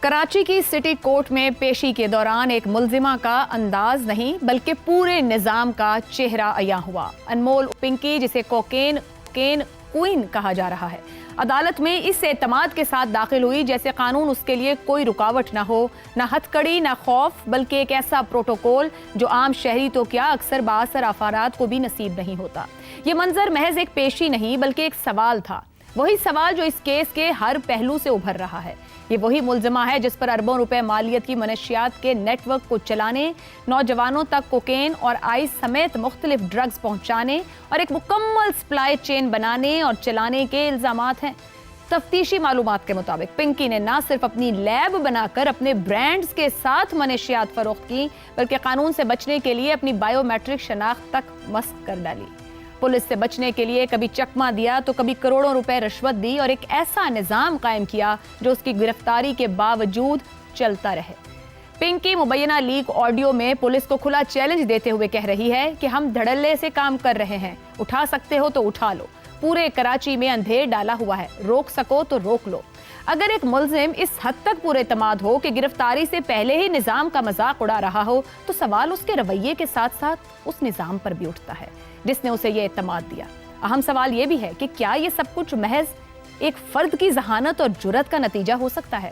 کراچی کی city court میں پیشی کے دوران ایک ملزمہ کا انداز نہیں بلکہ پورے نظام کا چہرہ عیاں ہوا۔ انمول پنکی، جسے کوکین کوئین کہا جا رہا ہے، عدالت میں اس اعتماد کے ساتھ داخل ہوئی جیسے قانون اس کے لیے کوئی رکاوٹ نہ ہو، نہ ہتھ کڑی، نہ خوف، بلکہ ایک ایسا پروٹوکول جو عام شہری تو کیا اکثر بااثر افراد کو بھی نصیب نہیں ہوتا۔ یہ منظر محض ایک پیشی نہیں بلکہ ایک سوال تھا، وہی سوال جو اس کیس کے ہر پہلو سے ابھر رہا ہے۔ یہ وہی ملزمہ ہے جس پر اربوں روپے مالیت کی منشیات کے نیٹ ورک کو چلانے، نوجوانوں تک کوکین اور آئس سمیت مختلف ڈرگز پہنچانے اور ایک مکمل سپلائی چین بنانے اور چلانے کے الزامات ہیں۔ تفتیشی معلومات کے مطابق پنکی نے نہ صرف اپنی لیب بنا کر اپنے برانڈز کے ساتھ منشیات فروخت کی، بلکہ قانون سے بچنے کے لیے اپنی بائیو میٹرک شناخت تک مسخ کر ڈالی۔ پولیس سے بچنے کے لیے کبھی چکمہ دیا تو کبھی کروڑوں روپے رشوت دی اور ایک ایسا نظام قائم کیا جو اس کی گرفتاری کے باوجود چلتا رہے۔ پنکی مبینہ لیک آڈیو میں پولیس کو کھلا چیلنج دیتے ہوئے کہہ رہی ہے کہ ہم دھڑلے سے کام کر رہے ہیں، اٹھا سکتے ہو تو اٹھا لو، پورے کراچی میں اندھیر ڈالا ہوا ہے، روک سکو تو روک لو۔ اگر ایک ملزم اس حد تک پورے اعتماد ہو کہ گرفتاری سے پہلے ہی نظام کا مذاق اڑا رہا ہو تو سوال اس کے رویے کے ساتھ ساتھ اس نظام پر بھی اٹھتا ہے جس نے اسے یہ اعتماد دیا۔ اہم سوال یہ بھی ہے کہ کیا یہ سب کچھ محض ایک فرد کی ذہانت اور جرأت کا نتیجہ ہو سکتا ہے؟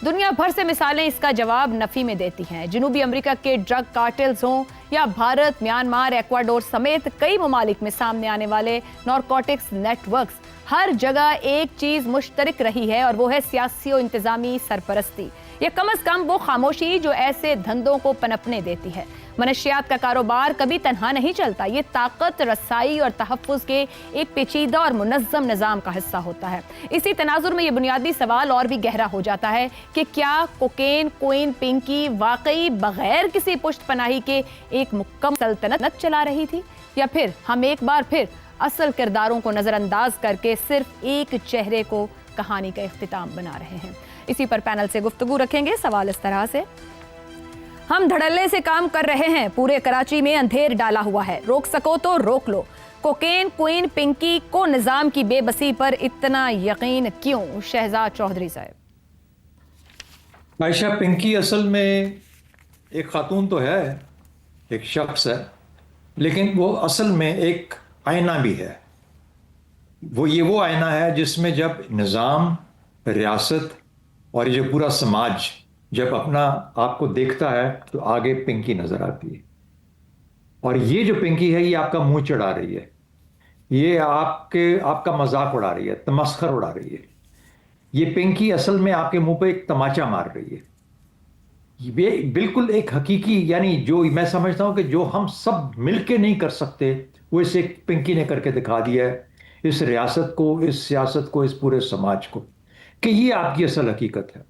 دنیا بھر سے مثالیں اس کا جواب نفی میں دیتی ہیں۔ جنوبی امریکہ کے ڈرگ کارٹلز ہوں یا بھارت، میانمار، ایکواڈور سمیت کئی ممالک میں سامنے آنے والے نارکوٹکس نیٹ ورکس، ہر جگہ ایک چیز مشترک رہی ہے اور وہ ہے سیاسی و انتظامی سرپرستی، یا کم از کم وہ خاموشی جو ایسے دھندوں کو پنپنے دیتی ہے۔ منشیات کا کاروبار کبھی تنہا نہیں چلتا، یہ طاقت، رسائی اور تحفظ کے ایک پیچیدہ اور منظم نظام کا حصہ ہوتا ہے۔ اسی تناظر میں یہ بنیادی سوال اور بھی گہرا ہو جاتا ہے کہ کیا کوکین کوئین پنکی واقعی بغیر کسی پشت پناہی کے ایک مکمل سلطنت چلا رہی تھی، یا پھر ہم ایک بار پھر اصل کرداروں کو نظر انداز کر کے صرف ایک چہرے کو کہانی کا اختتام بنا رہے ہیں؟ اسی پر پینل سے گفتگو رکھیں گے۔ سوال اس طرح سے: ہم دھڑلے سے کام کر رہے ہیں، پورے کراچی میں اندھیر ڈالا ہوا ہے، روک سکو تو روک لو۔ کوکین کوئین پنکی کو نظام کی بے بسی پر اتنا یقین کیوں؟ شہزاد چودھری صاحب۔ عائشہ، پنکی اصل میں ایک خاتون تو ہے، ایک شخص ہے، لیکن وہ اصل میں ایک آئینہ بھی ہے۔ وہ آئینہ ہے جس میں جب نظام، ریاست اور یہ جو پورا سماج جب اپنا آپ کو دیکھتا ہے تو آگے پنکی نظر آتی ہے، اور یہ جو پنکی ہے یہ آپ کا منہ چڑھا رہی ہے، یہ آپ کا مذاق اڑا رہی ہے، تمسخر اڑا رہی ہے۔ یہ پنکی اصل میں آپ کے منہ پہ ایک تماچا مار رہی ہے۔ یہ بالکل ایک حقیقی، یعنی جو میں سمجھتا ہوں کہ جو ہم سب مل کے نہیں کر سکتے وہ اسے پنکی نے کر کے دکھا دیا ہے، اس ریاست کو، اس سیاست کو، اس پورے سماج کو، کہ یہ آپ کی اصل حقیقت ہے۔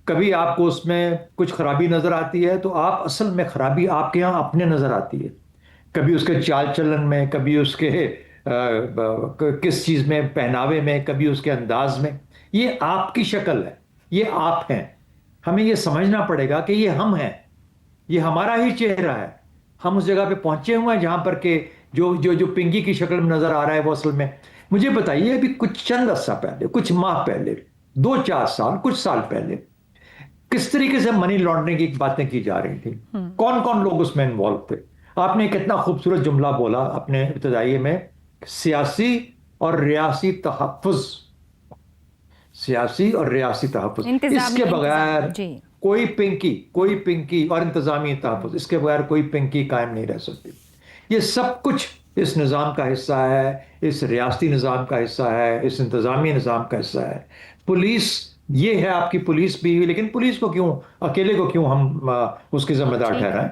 کبھی آپ کو اس میں کچھ خرابی نظر آتی ہے تو آپ اصل میں خرابی آپ کے یہاں اپنے نظر آتی ہے، کبھی اس کے چال چلن میں، کبھی اس کے کس چیز میں، پہناوے میں، کبھی اس کے انداز میں۔ یہ آپ کی شکل ہے، یہ آپ ہیں۔ ہمیں یہ سمجھنا پڑے گا کہ یہ ہم ہیں، یہ ہمارا ہی چہرہ ہے۔ ہم اس جگہ پہ پہنچے ہوئے ہیں جہاں پر کہ جو پنکی کی شکل میں نظر آ رہا ہے وہ اصل میں، مجھے بتائیے، ابھی کچھ چند عرصہ پہلے، کچھ ماہ پہلے، 2-4 سال، کچھ سال پہلے کس طریقے سے منی لانڈرنگ کی باتیں کی جا رہی تھیں، کون کون لوگ اس میں انوالو تھے۔ آپ نے کتنا خوبصورت جملہ بولا اپنے ابتدائی میں، سیاسی اور ریاسی تحفظ، سیاسی اور ریاسی تحفظ، اس کے بغیر کوئی پنکی اور انتظامی تحفظ، اس کے بغیر کوئی پنکی قائم نہیں رہ سکتی۔ یہ سب کچھ اس نظام کا حصہ ہے، اس ریاستی نظام کا حصہ ہے، اس انتظامی نظام کا حصہ ہے۔ پولیس، یہ ہے آپ کی پولیس بھی، لیکن پولیس کو کیوں، اکیلے کو کیوں ہم اس کی ذمہ دار ٹھہرائیں؟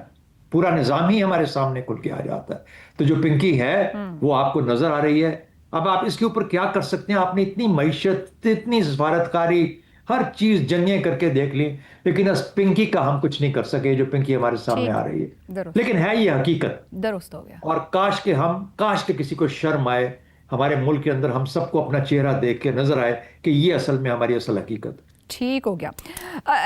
پورا نظام ہی ہمارے سامنے کھل کے آ جاتا ہے۔ تو جو پنکی ہے وہ آپ کو نظر آ رہی ہے۔ اب آپ اس کے اوپر کیا کر سکتے ہیں؟ آپ نے اتنی معیشت، اتنی سفارتکاری، ہر چیز جنگیں کر کے دیکھ لی، لیکن اس پنکی کا ہم کچھ نہیں کر سکے جو پنکی ہمارے سامنے آ رہی ہے۔ لیکن ہے یہ حقیقت، درست ہو گیا۔ اور کاش کہ کسی کو شرم آئے، ہمارے ملک کے اندر ہم سب کو اپنا چہرہ دیکھ کے نظر آئے کہ یہ اصل میں ہماری اصل حقیقت ہے۔ ٹھیک ہو گیا.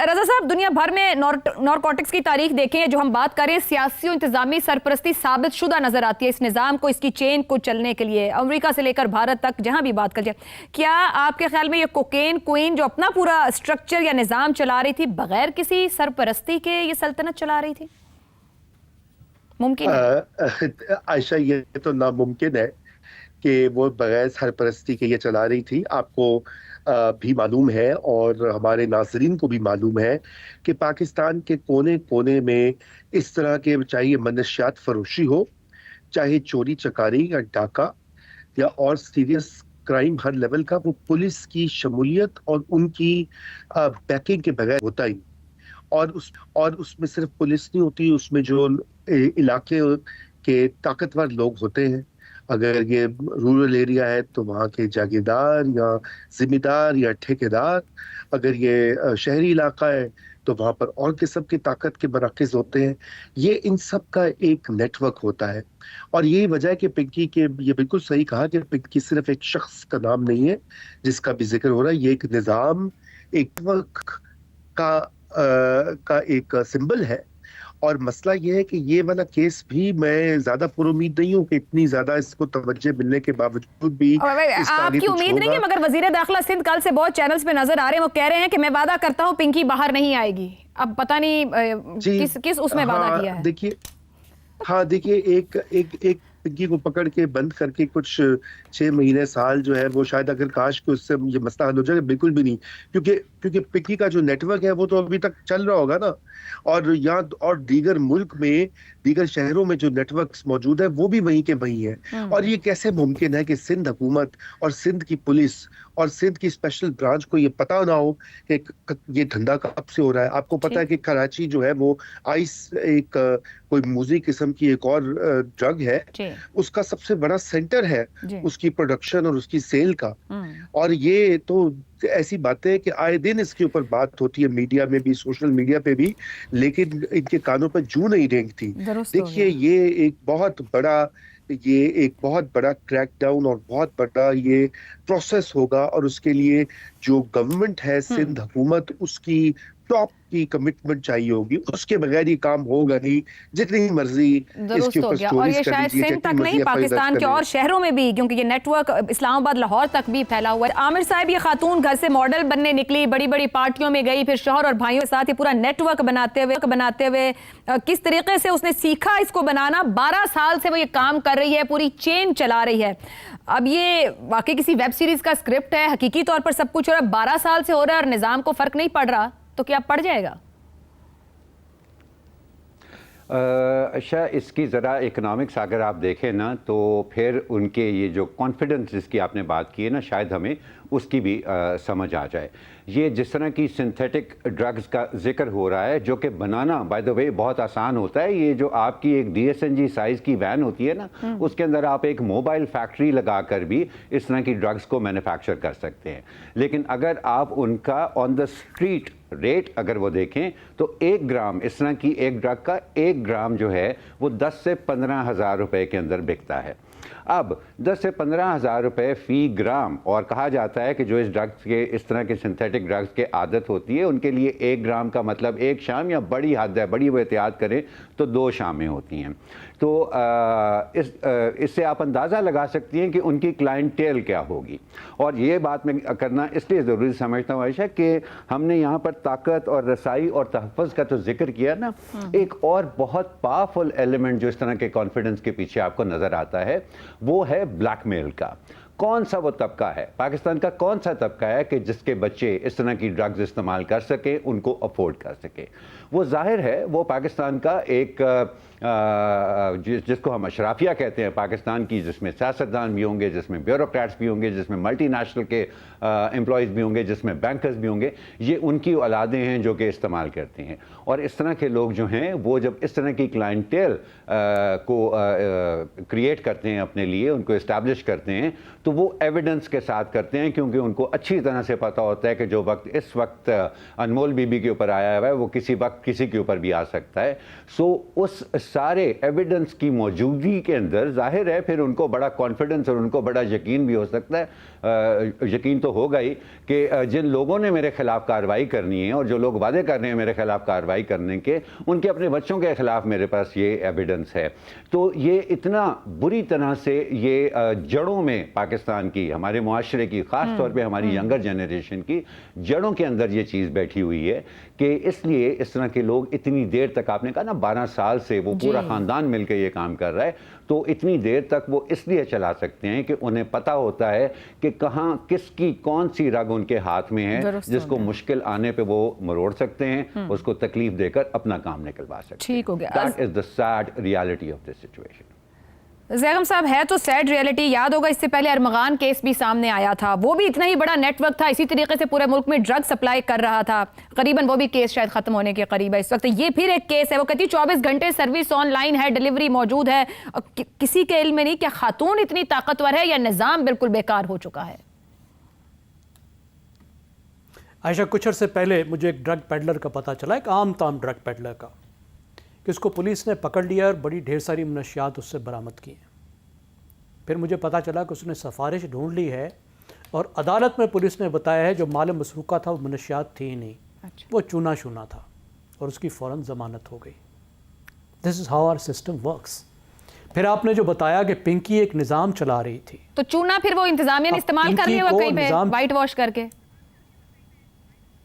رضا صاحب, دنیا بھر میں نارکوٹکس کی تاریخ دیکھیں, جو ہم بات کر رہے ہیں سیاسی و انتظامی سرپرستی ثابت شدہ نظر آتی ہے اس نظام کو, اس کی چین کو چلنے کے لیے, امریکہ سے لے کر بھارت تک جہاں بھی بات کر جائے. کیا آپ کے خیال میں یہ کوکین کوئین جو اپنا پورا اسٹرکچر یا نظام چلا رہی تھی, بغیر کسی سرپرستی کے یہ سلطنت چلا رہی تھی؟ ممکن ہے عائشہ, یہ تو ناممکن ہے کہ وہ بغیر سرپرستی کے یہ چلا رہی تھی. آپ کو بھی معلوم ہے اور ہمارے ناظرین کو بھی معلوم ہے کہ پاکستان کے کونے کونے میں اس طرح کے, چاہے منشیات فروشی ہو, چاہے چوری چکاری یا ڈاکہ یا اور سیریس کرائم ہر لیول کا, وہ پولیس کی شمولیت اور ان کی بیکنگ کے بغیر ہوتا ہی. اور اس میں صرف پولیس نہیں ہوتی, اس میں جو علاقے کے طاقتور لوگ ہوتے ہیں, اگر یہ رورل ایریا ہے تو وہاں کے جاگیردار یا ذمہ دار یا ٹھیکیدار, اگر یہ شہری علاقہ ہے تو وہاں پر اور قسم کی طاقت کے مراکز ہوتے ہیں. یہ ان سب کا ایک نیٹ ورک ہوتا ہے, اور یہی وجہ ہے کہ پنکی کے, یہ بالکل صحیح کہا کہ پنکی صرف ایک شخص کا نام نہیں ہے جس کا بھی ذکر ہو رہا ہے, یہ ایک نظام, ایک ورک کا ایک سمبل ہے. اور مسئلہ یہ ہے کہ یہ والا کیس بھی میں زیادہ پر امید نہیں ہوں کہ اتنی زیادہ اس کو توجہ ملنے کے باوجود بھی آپ کی امید نہیں ہے, مگر وزیر داخلہ سندھ کل سے بہت چینلز پہ نظر آ رہے ہیں, وہ کہہ رہے ہیں کہ میں وعدہ کرتا ہوں پنکی باہر نہیں آئے گی. اب پتہ نہیں کس اس میں وعدہ کیا ہے. دیکھیے ایک پنکی کو پکڑ کے بند کر کے کچھ 6 مہینے سال جو ہے وہ شاید اگر کاش کہ اس سے یہ مسئلہ حل ہو جائے, بالکل بھی نہیں, کیونکہ پنکی کا جو نیٹ ورک ہے وہ تو ابھی تک چل رہا ہوگا نا, اور یہاں اور دیگر ملک میں دیگر شہروں میں جو نیٹ ورکس موجود ہے وہ بھی وہیں کے وہیں ہیں. اور یہ کیسے ممکن ہے کہ سندھ حکومت اور سندھ کی پولیس اور سندھ کی اسپیشل برانچ کو یہ پتا نہ ہو کہ یہ دھندا کب سے ہو رہا ہے. آپ کو پتا ہے کہ کراچی جو ہے وہ آئس ایک کوئی موزی قسم کی ایک اور ڈرگ ہے, اس کا سب سے بڑا سینٹر ہے اس کی پروڈکشن اور اس کی سیل کا. اور یہ تو ایسی باتیں کہ آئے دن اس کے اوپر بات ہوتی ہے, میڈیا میں بھی, سوشل میڈیا پہ بھی, لیکن ان کے کانوں پہ جوں نہیں رینگتی. دیکھیے یہ ایک بہت بڑا کریک ڈاؤن اور بہت بڑا یہ پروسیس ہوگا, اور اس کے لیے جو گورنمنٹ ہے سندھ حکومت, اس کی ٹاپ کی کمٹمنٹ چاہیے ہوگی, اس کے بغیر یہ کام ہوگا نہیں, جتنی مرضی اس کے اوپر اور یہ شاید سندھ تک نہیں, پاکستان کے اور شہروں میں بھی, کیونکہ یہ نیٹ ورک اسلام آباد لاہور تک بھی پھیلا ہوا ہے. عامر صاحب, یہ خاتون گھر سے ماڈل بننے نکلی, بڑی بڑی پارٹیوں میں گئی, پھر شوہر اور بھائیوں کے ساتھ یہ پورا نیٹ ورک بناتے ہوئے کس طریقے سے اس نے سیکھا اس کو بنانا, 12 سال سے وہ یہ کام کر رہی ہے, پوری چین چلا رہی ہے. اب یہ واقعی کسی ویب سیریز کا اسکرپٹ ہے, حقیقی طور پر سب کچھ ہو رہا ہے, 12 سال سے ہو رہا ہے اور نظام کو فرق نہیں پڑ رہا, تو کیا پڑ جائے گا؟ اچھا, اس کی ذرا اکنامکس اگر آپ دیکھیں نا, تو پھر ان کے یہ جو کانفیڈنس جس کی آپ نے بات کی ہے نا, شاید ہمیں اس کی بھی سمجھ آ جائے. یہ جس طرح کی سنتھیٹک ڈرگز کا ذکر ہو رہا ہے, جو کہ بنانا بائی دا وے بہت آسان ہوتا ہے. یہ جو آپ کی ایک DSNG سائز کی وین ہوتی ہے نا, اس کے اندر آپ ایک موبائل فیکٹری لگا کر بھی اس طرح کی ڈرگز کو مینوفیکچر کر سکتے ہیں. لیکن اگر آپ ان کا آن دا اسٹریٹ ریٹ اگر وہ دیکھیں تو 1 گرام اس طرح کی ایک ڈرگ کا 1 گرام جو ہے وہ 10 سے 15 ہزار روپے کے اندر بکتا ہے. اب 10 سے 15 ہزار روپے فی گرام, اور کہا جاتا ہے کہ جو اس ڈرگز کے, اس طرح کے سنتھیٹک ڈرگز کے عادت ہوتی ہے, ان کے لیے 1 گرام کا مطلب 1 شام, یا بڑی حد ہے, بڑی وہ احتیاط کریں تو 2 شامیں ہوتی ہیں. تو اس سے آپ اندازہ لگا سکتی ہیں کہ ان کی کلائنٹیل کیا ہوگی. اور یہ بات میں کرنا اس لیے ضروری سمجھتا ہوں عائشہ کہ ہم نے یہاں پر طاقت اور رسائی اور تحفظ کا تو ذکر کیا نا, ایک اور بہت پاورفل ایلیمنٹ جو اس طرح کے کانفیڈنس کے پیچھے آپ کو نظر آتا ہے, وہ ہے بلیک میل کا. کون سا وہ طبقہ ہے, پاکستان کا کون سا طبقہ ہے کہ جس کے بچے اس طرح کی ڈرگز استعمال کر سکیں, ان کو افورڈ کر سکیں؟ وہ ظاہر ہے وہ پاکستان کا ایک جس کو ہم اشرافیہ کہتے ہیں پاکستان کی, جس میں سیاستدان بھی ہوں گے, جس میں بیوروکریٹس بھی ہوں گے, جس میں ملٹی نیشنل کے امپلائیز بھی ہوں گے, جس میں بینکرز بھی ہوں گے. یہ ان کی اولادیں ہیں جو کہ استعمال کرتے ہیں. اور اس طرح کے لوگ جو ہیں وہ جب اس طرح کی کلائنٹیل کو کریٹ کرتے ہیں اپنے لیے, ان کو اسٹیبلش کرتے ہیں, تو تو وہ ایویڈنس کے ساتھ کرتے ہیں کیونکہ ان کو اچھی طرح سے پتہ ہوتا ہے کہ جو وقت اس وقت انمول بی بی کے اوپر آیا ہوا ہے وہ کسی وقت کسی کے اوپر بھی آ سکتا ہے. سو اس سارے ایویڈنس کی موجودگی کے اندر ظاہر ہے پھر ان کو بڑا کانفیڈنس اور ان کو بڑا یقین بھی ہو سکتا ہے. یقین تو ہوگا ہی کہ جن لوگوں نے میرے خلاف کارروائی کرنی ہے اور جو لوگ وعدے کر رہے ہیں میرے خلاف کارروائی کرنے کے, ان کے اپنے بچوں کے خلاف میرے پاس یہ ایویڈنس ہے. تو یہ اتنا بری طرح سے یہ جڑوں میں پاکستان کی, ہمارے معاشرے کی, خاص طور پہ ہماری ینگر جنریشن کی جڑوں کے اندر یہ چیز بیٹھی ہوئی ہے کہ اس لیے اس طرح کے لوگ اتنی دیر تک, آپ نے کہا نا 12 سال سے وہ پورا خاندان مل کے یہ کام کر رہا ہے, تو اتنی دیر تک وہ اس لیے چلا سکتے ہیں کہ انہیں پتہ ہوتا ہے کہ کہاں کس کی کون سی رگ ان کے ہاتھ میں ہے جس کو مشکل آنے پہ وہ مروڑ سکتے ہیں, اس کو تکلیف دے کر اپنا کام نکلوا سکتے ہیں. ٹھیک ہو گیا. That is the sad reality of this situation. زیغم صاحب, ہے تو سیڈ ریئلٹی. یاد ہوگا اس سے پہلے ارمغان کیس بھی سامنے آیا تھا, وہ بھی اتنا ہی بڑا نیٹ ورک تھا, اسی طریقے سے پورے ملک میں ڈرگ سپلائی کر رہا تھا. قریباً وہ بھی کیس شاید ختم ہونے کے قریب ہے اس وقت. یہ پھر ایک کیس ہے, وہ کہتی 24 گھنٹے سروس آن لائن ہے, ڈیلیوری موجود ہے. کسی کے علم میں نہیں, کیا خاتون اتنی طاقتور ہے یا نظام بالکل بیکار ہو چکا ہے؟ عائشہ, کچھ عرصے پہلے مجھے ایک ڈرگ پیڈلر کا پتہ چلا, ایک عام تام ڈرگ پیڈلر کا, کہ اس کو پولیس نے پکڑ لیا اور بڑی ڈھیر ساری منشیات اس سے برآمد کی ہیں. پھر مجھے پتہ چلا کہ اس نے سفارش ڈھونڈ لی ہے اور عدالت میں پولیس نے بتایا ہے جو مال مسروقہ تھا وہ منشیات تھی ہی نہیں, وہ چونا شونا تھا, اور اس کی فوراً ضمانت ہو گئی. This is how our system works. پھر آپ نے جو بتایا کہ پنکی ایک نظام چلا رہی تھی, تو چونا پھر وہ انتظامیہ نے استعمال کر لیا کہیں پہ وائٹ واش کر کے.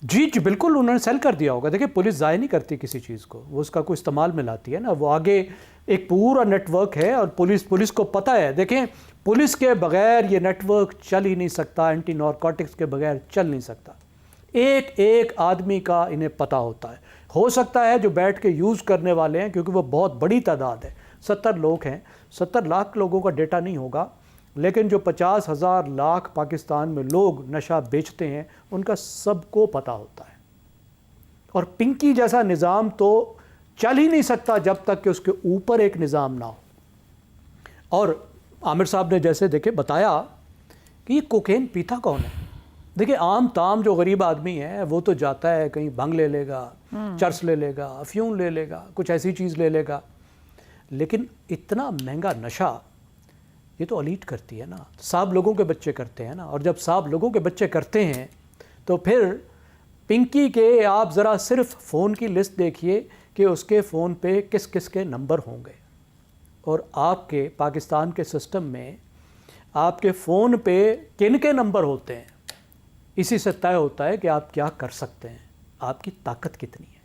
جی بالکل, انہوں نے سیل کر دیا ہوگا. دیکھیں پولیس ضائع نہیں کرتی کسی چیز کو, وہ اس کا کوئی استعمال میں لاتی ہے نا. وہ آگے ایک پورا نیٹ ورک ہے اور پولیس کو پتہ ہے. دیکھیں پولیس کے بغیر یہ نیٹ ورک چل ہی نہیں سکتا, اینٹی نارکوٹکس کے بغیر چل نہیں سکتا. ایک ایک آدمی کا انہیں پتہ ہوتا ہے. ہو سکتا ہے جو بیٹھ کے یوز کرنے والے ہیں, کیونکہ وہ بہت بڑی تعداد ہے, 70 لوگ ہیں, 70 لاکھ لوگوں کا ڈیٹا نہیں ہوگا, لیکن جو 50,000 لاکھ پاکستان میں لوگ نشہ بیچتے ہیں ان کا سب کو پتہ ہوتا ہے. اور پنکی جیسا نظام تو چل ہی نہیں سکتا جب تک کہ اس کے اوپر ایک نظام نہ ہو. اور عامر صاحب نے جیسے دیکھے بتایا کہ یہ کوکین پیتا کون ہے. دیکھیں عام تام جو غریب آدمی ہے وہ تو جاتا ہے کہیں بھنگ لے لے گا, چرس لے لے گا, افیون لے لے گا, کچھ ایسی چیز لے لے گا, لیکن اتنا مہنگا نشہ یہ تو الیٹ کرتی ہے نا, صاحب لوگوں کے بچے کرتے ہیں نا. اور جب صاحب لوگوں کے بچے کرتے ہیں تو پھر پنکی کے آپ ذرا صرف فون کی لسٹ دیکھیے کہ اس کے فون پہ کس کس کے نمبر ہوں گے. اور آپ کے پاکستان کے سسٹم میں آپ کے فون پہ کن کے نمبر ہوتے ہیں, اسی سے طے ہوتا ہے کہ آپ کیا کر سکتے ہیں, آپ کی طاقت کتنی ہے.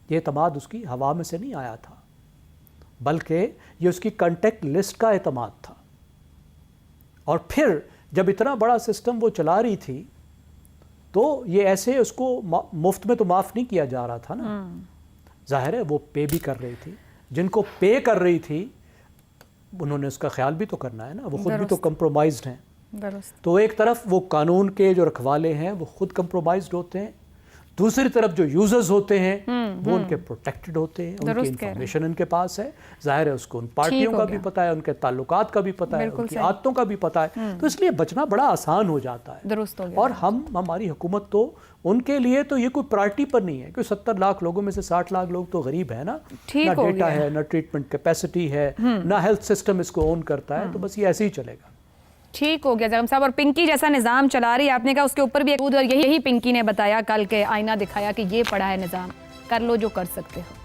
یہ اعتماد اس کی ہوا میں سے نہیں آیا تھا, بلکہ یہ اس کی کنٹیکٹ لسٹ کا اعتماد تھا. اور پھر جب اتنا بڑا سسٹم وہ چلا رہی تھی تو یہ ایسے اس کو مفت میں تو معاف نہیں کیا جا رہا تھا نا. ظاہر ہے وہ پے بھی کر رہی تھی, جن کو پے کر رہی تھی انہوں نے اس کا خیال بھی تو کرنا ہے نا, وہ خود بھی تو کمپرومائزڈ ہیں. تو ایک طرف وہ قانون کے جو رکھوالے ہیں وہ خود کمپرومائزڈ ہوتے ہیں, دوسری طرف جو یوزرز ہوتے ہیں وہ ان کے پروٹیکٹڈ ہوتے ہیں, ان کی انفارمیشن ان کے پاس ہے. ظاہر ہے اس کو ان پارٹیوں کا بھی پتہ ہے, ان کے تعلقات کا بھی پتہ ہے, ان کی عادتوں کا بھی پتہ ہے, تو اس لیے بچنا بڑا آسان ہو جاتا ہے. اور ہماری حکومت تو ان کے لیے تو یہ کوئی پرائرٹی پر نہیں ہے, کہ 70 لاکھ لوگوں میں سے 60 لاکھ لوگ تو غریب ہیں نا, نہ ڈیٹا ہے, نہ ٹریٹمنٹ کیپیسٹی ہے, نہ ہیلتھ سسٹم اس کو اون کرتا ہے, تو بس یہ ایسے ہی چلے گا. ٹھیک ہو گیا زیغم صاحب. اور پنکی جیسا نظام چلا رہی ہے, آپ نے کہا اس کے اوپر بھی اور یہی پنکی نے بتایا کل کے آئینہ دکھایا کہ یہ پڑا ہے نظام, کر لو جو کر سکتے ہو.